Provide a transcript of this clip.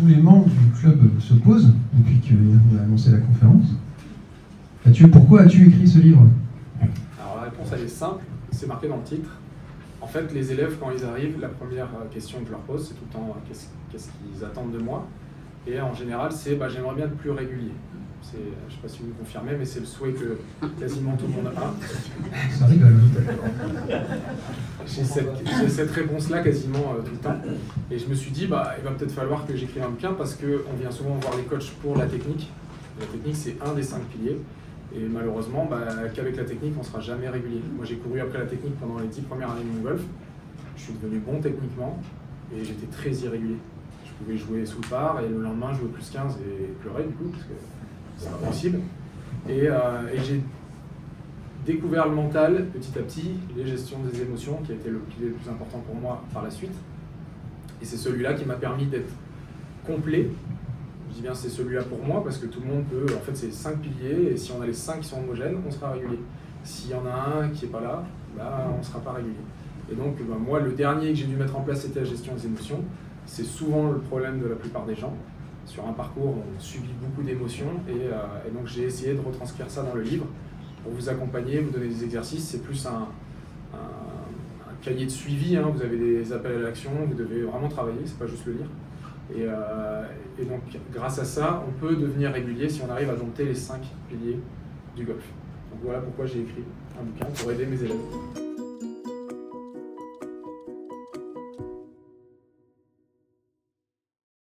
tous les membres du club se posent depuis qu'il a annoncé la conférence. Mathieu, pourquoi as-tu écrit ce livre? Alors la réponse elle est simple, c'est marqué dans le titre. En fait, les élèves, quand ils arrivent, la première question que je leur pose, c'est tout le temps qu'est-ce qu'ils attendent de moi. Et en général, c'est j'aimerais bien être plus régulier. Je ne sais pas si vous me confirmez, mais c'est le souhait que quasiment tout le monde a. Ça rigole. J'ai cette réponse-là quasiment tout le temps. Et je me suis dit, il va peut-être falloir que j'écrive un bouquin parce qu'on vient souvent voir les coachs pour la technique. La technique, c'est un des 5 piliers. Et malheureusement, qu'avec la technique, on ne sera jamais régulier. Moi, j'ai couru après la technique pendant les 10 premières années de mon golf. Je suis devenu bon techniquement et j'étais très irrégulier. Je pouvais jouer sous le par et le lendemain, jouer plus 15 et pleurer du coup, parce que c'est pas possible. Et j'ai découvert le mental petit à petit, les gestions des émotions, qui a été le pilier le plus important pour moi par la suite. Et c'est celui-là qui m'a permis d'être complet. Je dis bien c'est celui-là pour moi parce que tout le monde peut, en fait c'est 5 piliers et si on a les 5 qui sont homogènes, on sera régulier. S'il y en a un qui n'est pas là, on ne sera pas régulier. Et donc moi le dernier que j'ai dû mettre en place c'était la gestion des émotions. C'est souvent le problème de la plupart des gens. Sur un parcours on subit beaucoup d'émotions et donc j'ai essayé de retranscrire ça dans le livre pour vous accompagner, vous donner des exercices. C'est plus un cahier de suivi, hein. Vous avez des appels à l'action, vous devez vraiment travailler, c'est pas juste le lire. Et donc, grâce à ça, on peut devenir régulier si on arrive à dompter les 5 piliers du golf. Donc voilà pourquoi j'ai écrit un bouquin pour aider mes élèves.